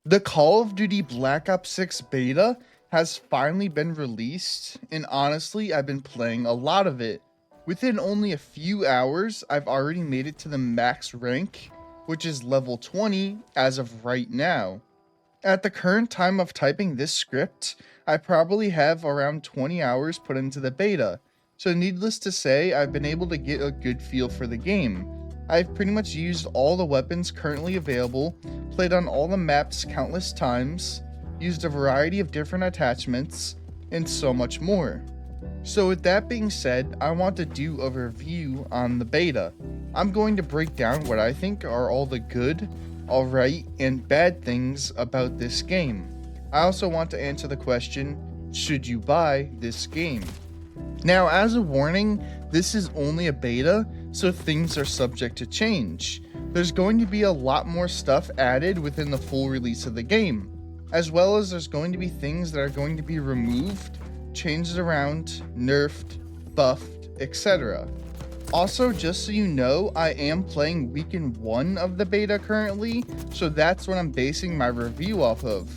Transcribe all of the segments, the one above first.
The Call of Duty Black Ops 6 beta has finally been released, and honestly, I've been playing a lot of it. Within only a few hours, I've already made it to the max rank, which is level 20 as of right now. At the current time of typing this script, I probably have around 20 hours put into the beta, so needless to say, I've been able to get a good feel for the game. I've pretty much used all the weapons currently available, played on all the maps countless times, used a variety of different attachments, and so much more. So with that being said, I want to do a review on the beta. I'm going to break down what I think are all the good, alright, and bad things about this game. I also want to answer the question, should you buy this game? Now, as a warning, this is only a beta, so things are subject to change. There's going to be a lot more stuff added within the full release of the game, as well as there's going to be things that are going to be removed, changed around, nerfed, buffed, etc. Also, just so you know, I am playing weekend 1 of the beta currently, so that's what I'm basing my review off of.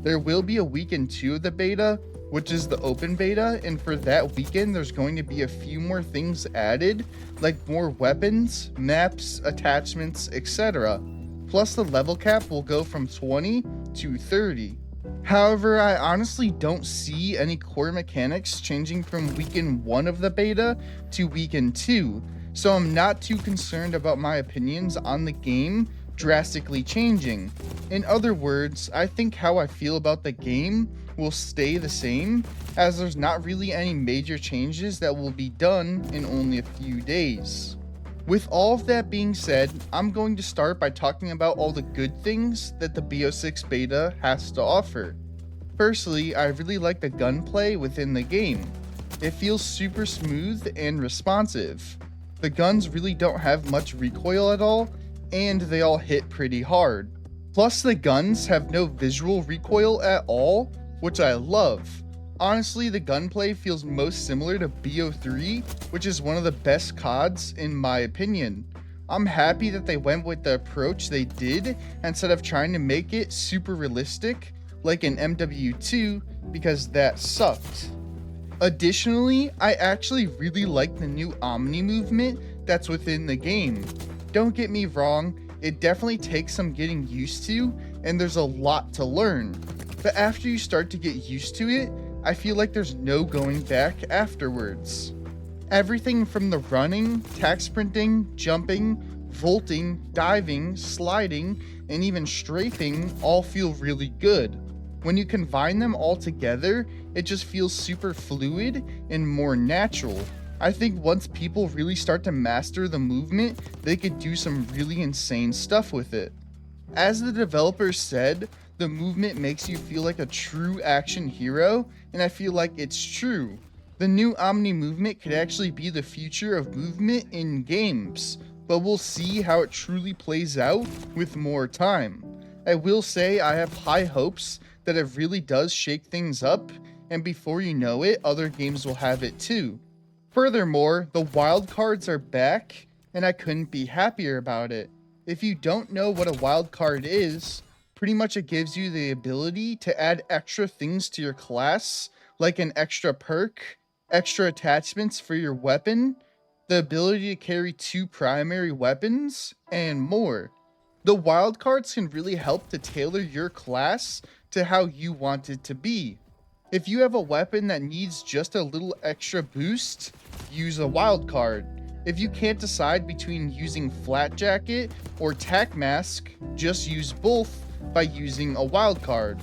There will be a weekend 2 of the beta, which is the open beta, and for that weekend there's going to be a few more things added, like more weapons, maps, attachments, etc. Plus the level cap will go from 20 to 30. However, I honestly don't see any core mechanics changing from weekend 1 of the beta to weekend 2, so I'm not too concerned about my opinions on the game drastically changing. In other words, I think how I feel about the game will stay the same, as there's not really any major changes that will be done in only a few days. With all of that being said, I'm going to start by talking about all the good things that the BO6 beta has to offer. Firstly, I really like the gunplay within the game. It feels super smooth and responsive. The guns really don't have much recoil at all, and they all hit pretty hard. Plus the guns have no visual recoil at all, which I love. Honestly, the gunplay feels most similar to BO3, which is one of the best CODs in my opinion. I'm happy that they went with the approach they did instead of trying to make it super realistic like in MW2, because that sucked. Additionally, I actually really like the new Omni movement that's within the game. Don't get me wrong, it definitely takes some getting used to, and there's a lot to learn. But after you start to get used to it, I feel like there's no going back afterwards. Everything from the running, tack sprinting, jumping, vaulting, diving, sliding, and even strafing all feel really good. When you combine them all together, it just feels super fluid and more natural. I think once people really start to master the movement, they could do some really insane stuff with it. As the developers said, the movement makes you feel like a true action hero, and I feel like it's true. The new Omni movement could actually be the future of movement in games, but we'll see how it truly plays out with more time. I will say I have high hopes that it really does shake things up, and before you know it, other games will have it too. Furthermore, the wildcards are back, and I couldn't be happier about it. If you don't know what a wildcard is, pretty much it gives you the ability to add extra things to your class, like an extra perk, extra attachments for your weapon, the ability to carry 2 primary weapons, and more. The wildcards can really help to tailor your class to how you want it to be. If you have a weapon that needs just a little extra boost, use a wildcard. If you can't decide between using flat jacket or tack mask, just use both by using a wildcard.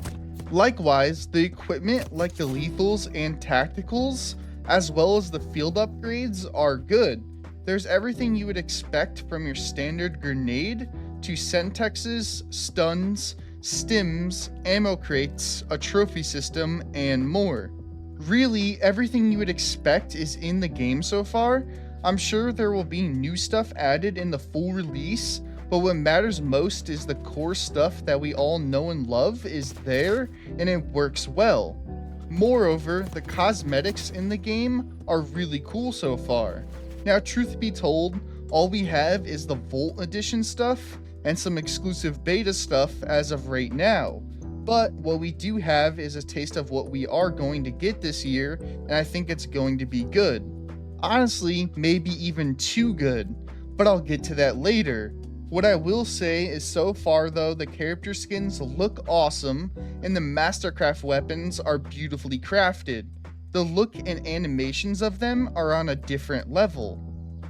Likewise, the equipment like the lethals and tacticals, as well as the field upgrades, are good. There's everything you would expect from your standard grenade to Sentexes, stuns, stims, ammo crates, a trophy system, and more. Really, everything you would expect is in the game so far. I'm sure there will be new stuff added in the full release, but what matters most is the core stuff that we all know and love is there, and it works well. Moreover, the cosmetics in the game are really cool so far. Now, truth be told, all we have is the Volt Edition stuff and some exclusive beta stuff as of right now. But what we do have is a taste of what we are going to get this year, and I think it's going to be good. Honestly, maybe even too good, but I'll get to that later. What I will say is so far though, the character skins look awesome, and the Mastercraft weapons are beautifully crafted. The look and animations of them are on a different level.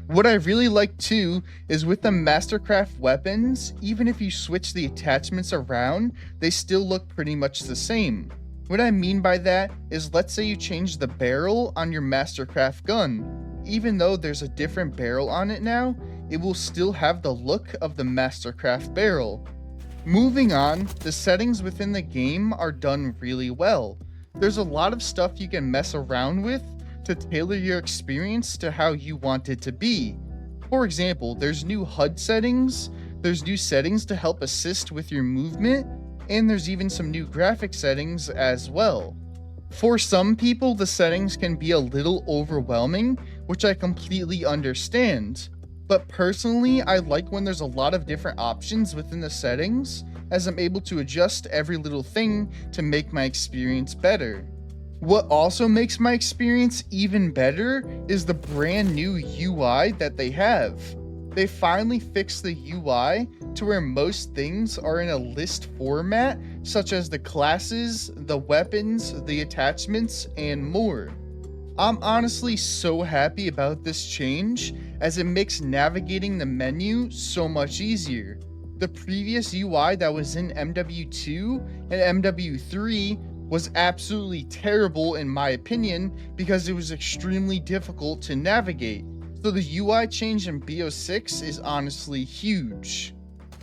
What I really like too is with the Mastercraft weapons, even if you switch the attachments around, they still look pretty much the same. What I mean by that is, let's say you change the barrel on your Mastercraft gun. Even though there's a different barrel on it now, it will still have the look of the Mastercraft barrel. Moving on, the settings within the game are done really well. There's a lot of stuff you can mess around with to tailor your experience to how you want it to be. For example, there's new HUD settings, there's new settings to help assist with your movement, and there's even some new graphic settings as well. For some people, the settings can be a little overwhelming, which I completely understand. But personally, I like when there's a lot of different options within the settings, as I'm able to adjust every little thing to make my experience better. What also makes my experience even better is the brand new UI that they have. They finally fixed the UI to where most things are in a list format, such as the classes, the weapons, the attachments, and more. I'm honestly so happy about this change, as it makes navigating the menu so much easier. The previous UI that was in MW2 and MW3 was absolutely terrible in my opinion, because it was extremely difficult to navigate. So the UI change in BO6 is honestly huge.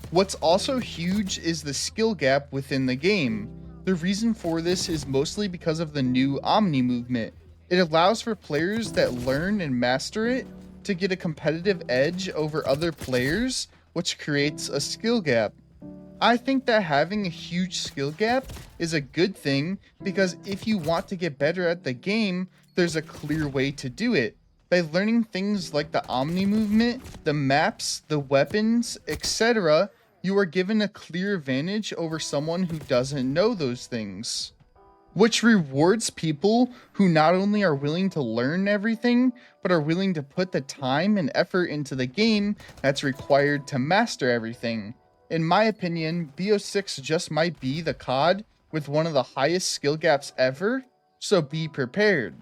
What's also huge is the skill gap within the game. The reason for this is mostly because of the new Omni movement. It allows for players that learn and master it to get a competitive edge over other players, which creates a skill gap. I think that having a huge skill gap is a good thing, because if you want to get better at the game, there's a clear way to do it. By learning things like the Omni movement, the maps, the weapons, etc., you are given a clear advantage over someone who doesn't know those things. Which rewards people who not only are willing to learn everything, but are willing to put the time and effort into the game that's required to master everything. In my opinion, BO6 just might be the COD with one of the highest skill gaps ever, so be prepared.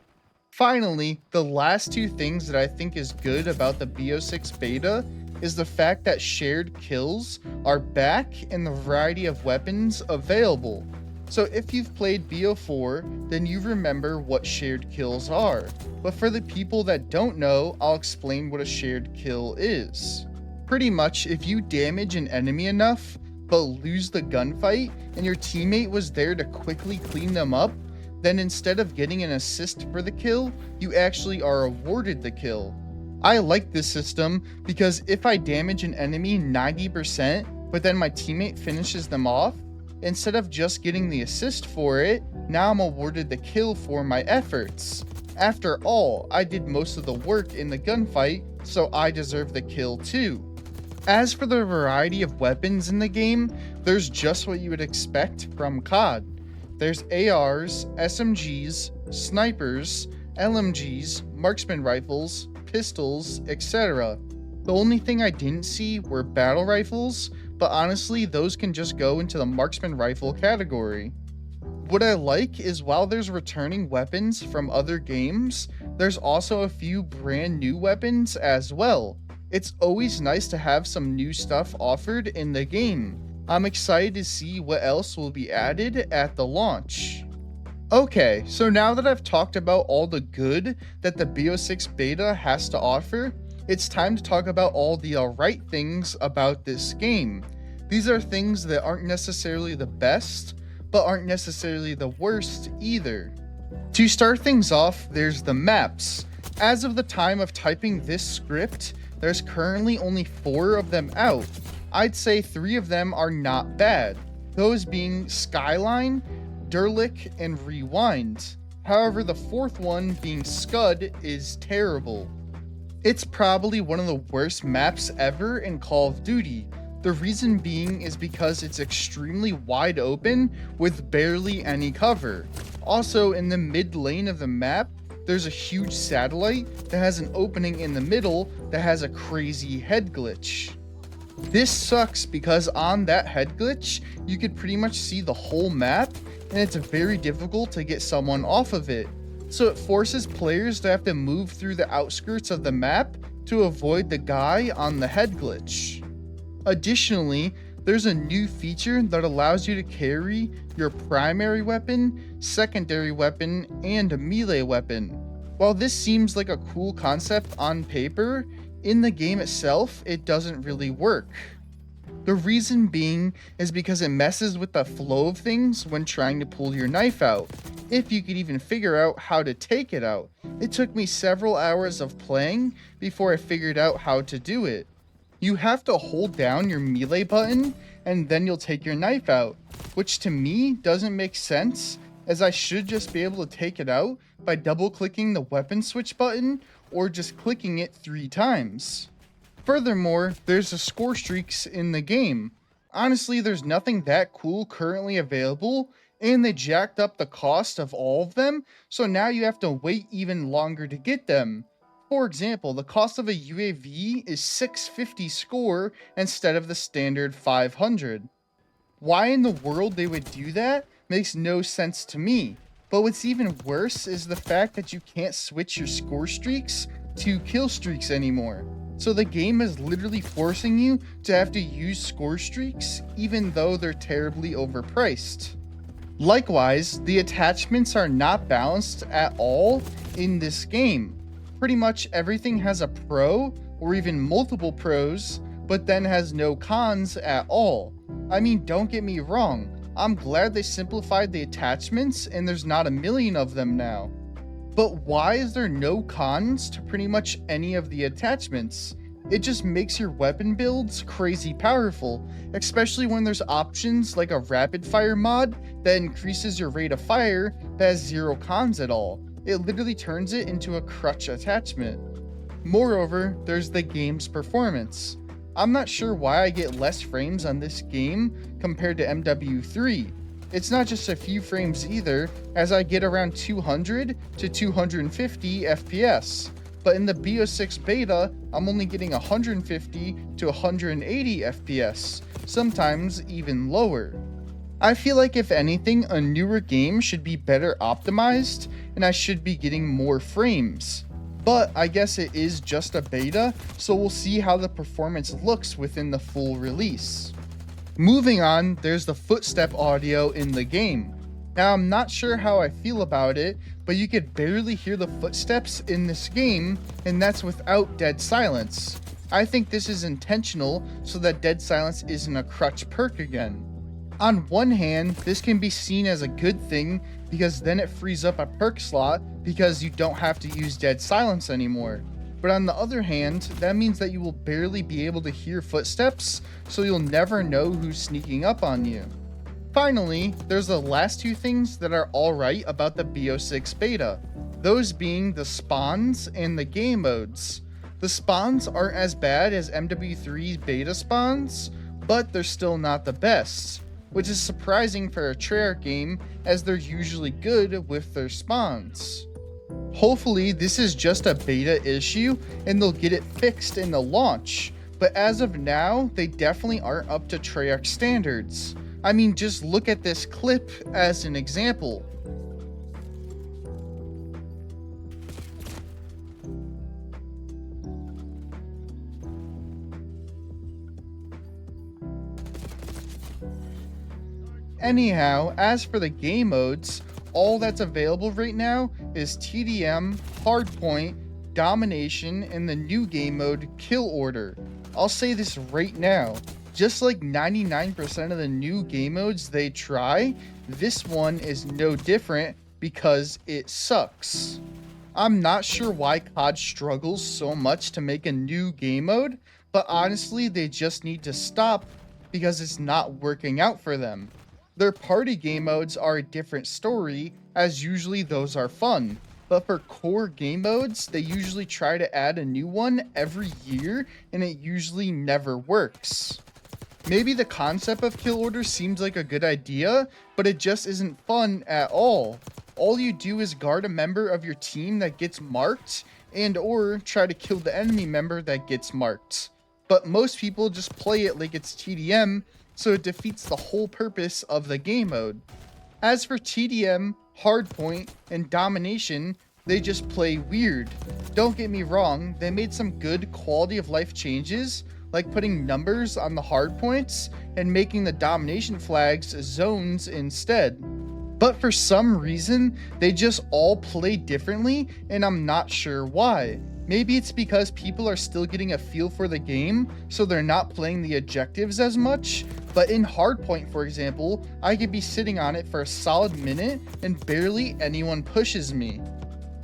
Finally, the last two things that I think is good about the BO6 beta is the fact that shared kills are back and the variety of weapons available. So if you've played BO4, then you remember what shared kills are. But for the people that don't know, I'll explain what a shared kill is. Pretty much, if you damage an enemy enough, but lose the gunfight, and your teammate was there to quickly clean them up, then instead of getting an assist for the kill, you actually are awarded the kill. I like this system because if I damage an enemy 90%, but then my teammate finishes them off, instead of just getting the assist for it, now I'm awarded the kill for my efforts. After all, I did most of the work in the gunfight, so I deserve the kill too. As for the variety of weapons in the game, there's just what you would expect from COD. There's ARs, SMGs, snipers, LMGs, marksman rifles, pistols, etc. The only thing I didn't see were battle rifles, but honestly those can just go into the marksman rifle category. What I like is while there's returning weapons from other games, there's also a few brand new weapons as well. It's always nice to have some new stuff offered in the game. I'm excited to see what else will be added at the launch. Okay, so now that I've talked about all the good that the BO6 beta has to offer, it's time to talk about all the alright things about this game. These are things that aren't necessarily the best, but aren't necessarily the worst either. To start things off, there's the maps. As of the time of typing this script, there's currently only 4 of them out. I'd say 3 of them are not bad, those being Skyline, Derlick, and Rewind. However, the 4th one, being Scud, is terrible. It's probably one of the worst maps ever in Call of Duty. The reason being is because it's extremely wide open with barely any cover. Also, in the mid lane of the map, there's a huge satellite that has an opening in the middle that has a crazy head glitch. This sucks because on that head glitch, you could pretty much see the whole map, and it's very difficult to get someone off of it. So it forces players to have to move through the outskirts of the map to avoid the guy on the head glitch. Additionally, there's a new feature that allows you to carry your primary weapon, secondary weapon, and a melee weapon. While this seems like a cool concept on paper, in the game itself, it doesn't really work. The reason being is because it messes with the flow of things when trying to pull your knife out, if you could even figure out how to take it out. It took me several hours of playing before I figured out how to do it. You have to hold down your melee button and then you'll take your knife out, which to me doesn't make sense, as I should just be able to take it out by double clicking the weapon switch button or just clicking it 3 times. Furthermore, there's the score streaks in the game. Honestly, there's nothing that cool currently available, and they jacked up the cost of all of them, so now you have to wait even longer to get them. For example, the cost of a UAV is 650 score instead of the standard 500. Why in the world they would do that makes no sense to me. But what's even worse is the fact that you can't switch your score streaks to kill streaks anymore. So the game is literally forcing you to have to use score streaks even though they're terribly overpriced. Likewise, the attachments are not balanced at all in this game. Pretty much everything has a pro or even multiple pros, but then has no cons at all. I mean, don't get me wrong, I'm glad they simplified the attachments and there's not a million of them now. But why is there no cons to pretty much any of the attachments? It just makes your weapon builds crazy powerful, especially when there's options like a rapid fire mod that increases your rate of fire that has 0 cons at all. It literally turns it into a crutch attachment. Moreover, there's the game's performance. I'm not sure why I get less frames on this game compared to MW3. It's not just a few frames either, as I get around 200 to 250 FPS. But in the BO6 beta, I'm only getting 150 to 180 FPS, sometimes even lower. I feel like if anything, a newer game should be better optimized, and I should be getting more frames. But I guess it is just a beta, so we'll see how the performance looks within the full release. Moving on, there's the footstep audio in the game. Now I'm not sure how I feel about it, but you could barely hear the footsteps in this game, and that's without dead silence. I think this is intentional so that dead silence isn't a crutch perk again. On one hand, this can be seen as a good thing because then it frees up a perk slot because you don't have to use dead silence anymore. But on the other hand, that means that you will barely be able to hear footsteps, so you'll never know who's sneaking up on you. Finally, there's the last 2 things that are alright about the BO6 beta, those being the spawns and the game modes. The spawns aren't as bad as MW3's beta spawns, but they're still not the best, which is surprising for a Treyarch game as they're usually good with their spawns. Hopefully this is just a beta issue and they'll get it fixed in the launch, but as of now, they definitely aren't up to Treyarch standards. I mean, just look at this clip as an example. Anyhow, as for the game modes, all that's available right now is TDM, Hardpoint, Domination, and the new game mode, Kill Order. I'll say this right now, just like 99% of the new game modes they try, this one is no different because it sucks. I'm not sure why COD struggles so much to make a new game mode, but honestly they just need to stop because it's not working out for them. Their party game modes are a different story, as usually those are fun. But for core game modes, they usually try to add a new one every year, and it usually never works. Maybe the concept of kill order seems like a good idea, but it just isn't fun at all. All you do is guard a member of your team that gets marked and or try to kill the enemy member that gets marked. But most people just play it like it's TDM, so it defeats the whole purpose of the game mode. As for TDM, hardpoint, and domination, they just play weird. Don't get me wrong, they made some good quality of life changes, like putting numbers on the hardpoints and making the domination flags zones instead. But for some reason, they just all play differently, and I'm not sure why. Maybe it's because people are still getting a feel for the game, so they're not playing the objectives as much. But in Hardpoint, for example, I could be sitting on it for a solid minute and barely anyone pushes me.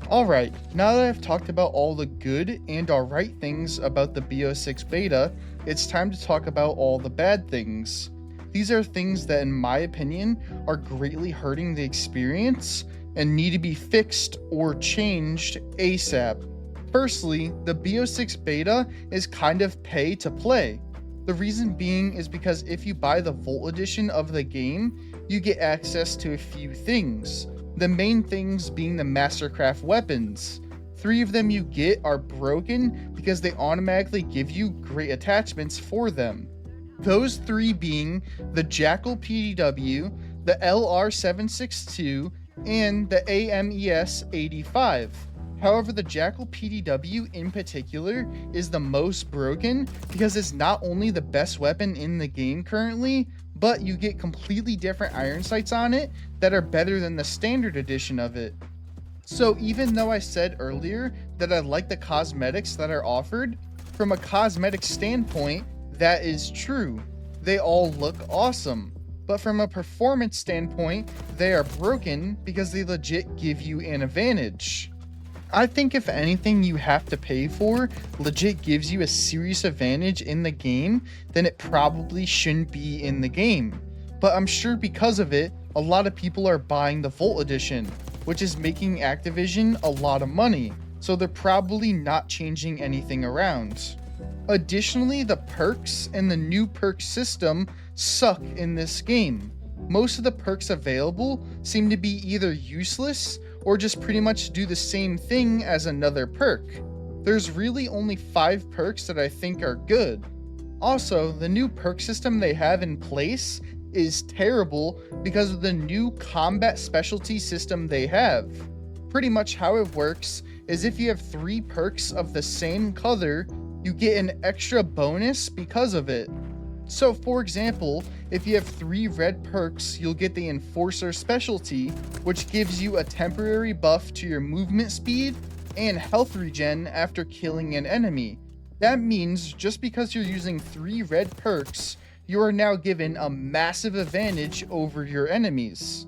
Alright, now that I've talked about all the good and alright things about the BO6 beta, it's time to talk about all the bad things. These are things that, in my opinion, are greatly hurting the experience and need to be fixed or changed ASAP. Firstly, the BO6 beta is kind of pay to play. The reason being is because if you buy the Volt edition of the game, you get access to a few things. The main things being the Mastercraft weapons. 3 of them you get are broken because they automatically give you great attachments for them. Those 3 being the Jackal PDW, the LR762, and the AMES 85. However, the Jackal PDW in particular is the most broken because it's not only the best weapon in the game currently, but you get completely different iron sights on it that are better than the standard edition of it. So even though I said earlier that I like the cosmetics that are offered, from a cosmetic standpoint, that is true. They all look awesome. But from a performance standpoint, they are broken because they legit give you an advantage. I think if anything you have to pay for legit gives you a serious advantage in the game, then it probably shouldn't be in the game. But I'm sure because of it, a lot of people are buying the Volt edition, which is making Activision a lot of money, so they're probably not changing anything around. Additionally, the perks and the new perk system suck in this game. Most of the perks available seem to be either useless or just pretty much do the same thing as another perk. There's really only 5 perks that I think are good. Also, the new perk system they have in place is terrible because of the new combat specialty system they have. Pretty much how it works is if you have 3 perks of the same color, you get an extra bonus because of it. So for example, if you have 3 red perks, you'll get the Enforcer specialty, which gives you a temporary buff to your movement speed and health regen after killing an enemy. That means just because you're using 3 red perks, you are now given a massive advantage over your enemies.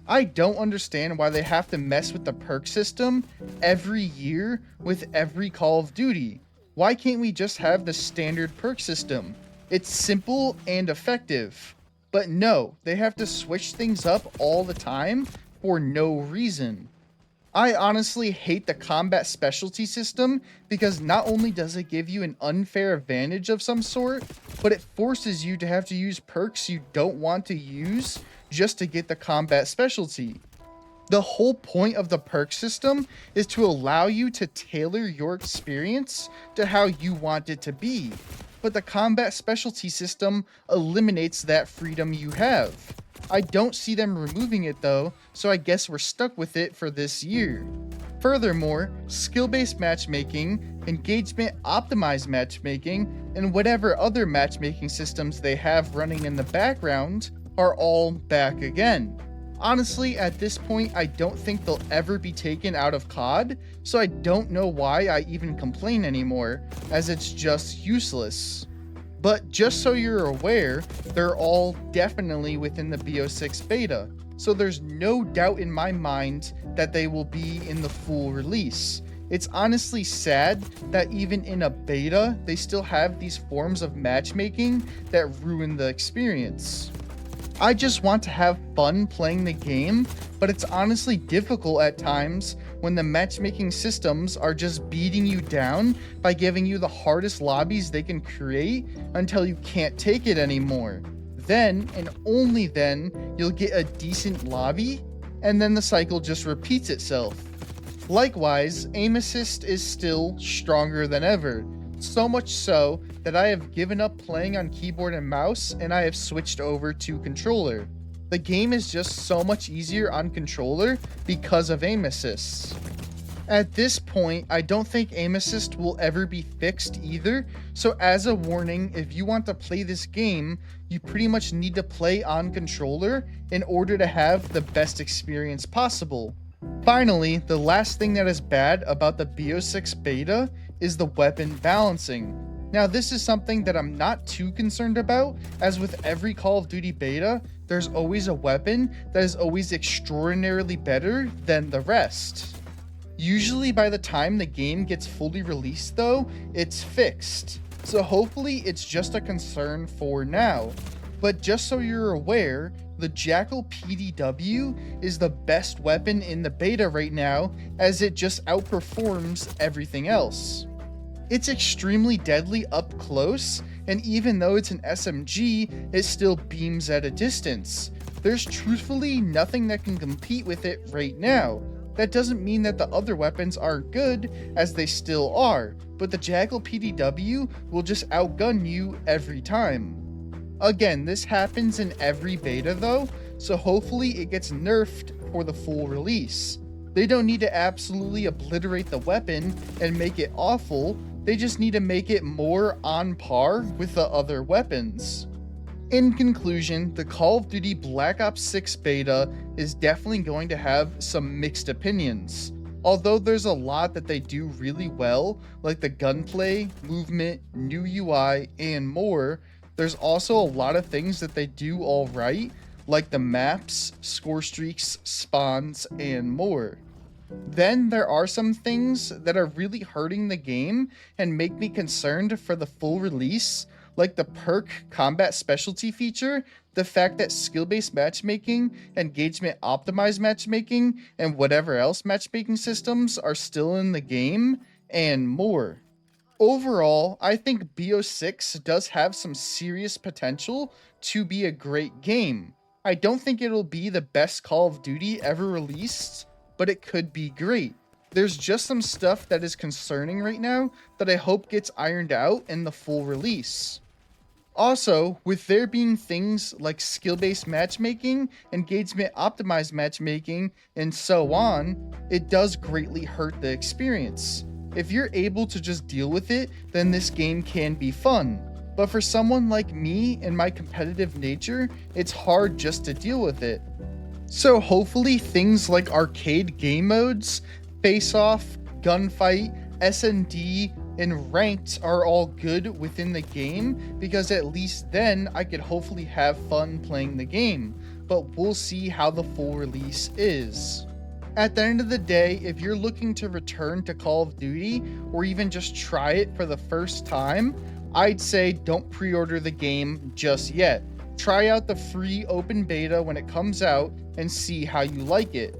I don't understand why they have to mess with the perk system every year with every Call of Duty. Why can't we just have the standard perk system? It's simple and effective. But no, they have to switch things up all the time for no reason. I honestly hate the combat specialty system because not only does it give you an unfair advantage of some sort, but it forces you to have to use perks you don't want to use just to get the combat specialty. The whole point of the perk system is to allow you to tailor your experience to how you want it to be. But the combat specialty system eliminates that freedom you have. I don't see them removing it though, so I guess we're stuck with it for this year. Furthermore, skill-based matchmaking, engagement optimized matchmaking, and whatever other matchmaking systems they have running in the background are all back again. Honestly, at this point, I don't think they'll ever be taken out of COD, so I don't know why I even complain anymore, as it's just useless. But just so you're aware, they're all definitely within the BO6 beta, so there's no doubt in my mind that they will be in the full release. It's honestly sad that even in a beta, they still have these forms of matchmaking that ruin the experience. I just want to have fun playing the game, but it's honestly difficult at times when the matchmaking systems are just beating you down by giving you the hardest lobbies they can create until you can't take it anymore. Then, and only then, you'll get a decent lobby, and then the cycle just repeats itself. Likewise, aim assist is still stronger than ever, so much so that I have given up playing on keyboard and mouse and I have switched over to controller. The game is just so much easier on controller because of aim assists. At this point, I don't think aim assist will ever be fixed either, so as a warning, if you want to play this game, you pretty much need to play on controller in order to have the best experience possible. Finally, the last thing that is bad about the BO6 beta is the weapon balancing. Now, this is something that I'm not too concerned about, as with every Call of Duty beta, there's always a weapon that is always extraordinarily better than the rest. Usually by the time the game gets fully released though, it's fixed. So hopefully it's just a concern for now. But just so you're aware, the Jackal PDW is the best weapon in the beta right now, as it just outperforms everything else. It's extremely deadly up close, and even though it's an SMG, it still beams at a distance. There's truthfully nothing that can compete with it right now. That doesn't mean that the other weapons aren't good, as they still are, but the Jackal PDW will just outgun you every time. Again, this happens in every beta though, so hopefully it gets nerfed for the full release. They don't need to absolutely obliterate the weapon and make it awful, they just need to make it more on par with the other weapons. In conclusion, the Call of Duty Black Ops 6 beta is definitely going to have some mixed opinions. Although there's a lot that they do really well, like the gunplay, movement, new UI, and more, there's also a lot of things that they do alright, like the maps, score streaks, spawns, and more. Then there are some things that are really hurting the game and make me concerned for the full release, like the perk combat specialty feature, the fact that skill-based matchmaking, engagement optimized matchmaking, and whatever else matchmaking systems are still in the game, and more. Overall, I think BO6 does have some serious potential to be a great game. I don't think it'll be the best Call of Duty ever released, but it could be great. There's just some stuff that is concerning right now that I hope gets ironed out in the full release. Also, with there being things like skill-based matchmaking, engagement optimized matchmaking, and so on, it does greatly hurt the experience. If you're able to just deal with it, then this game can be fun. But for someone like me and my competitive nature, it's hard just to deal with it. So hopefully things like arcade game modes, face-off, gunfight, S&D, and ranked are all good within the game, because at least then I could hopefully have fun playing the game, but we'll see how the full release is. At the end of the day, if you're looking to return to Call of Duty, or even just try it for the first time, I'd say don't pre-order the game just yet. Try out the free open beta when it comes out and see how you like it.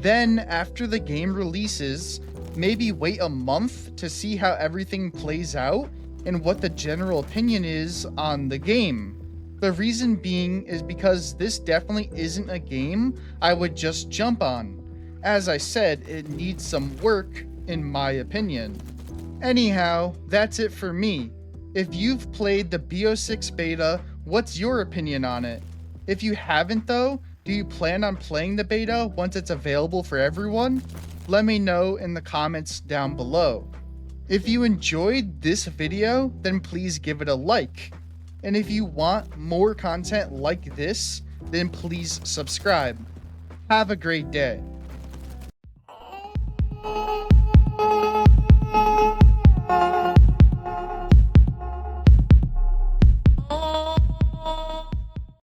Then, after the game releases, maybe wait a month to see how everything plays out and what the general opinion is on the game. The reason being is because this definitely isn't a game I would just jump on. As I said, it needs some work, in my opinion. Anyhow, that's it for me. If you've played the BO6 beta, what's your opinion on it? If you haven't though, do you plan on playing the beta once it's available for everyone? Let me know in the comments down below. If you enjoyed this video, then please give it a like. And if you want more content like this, then please subscribe. Have a great day.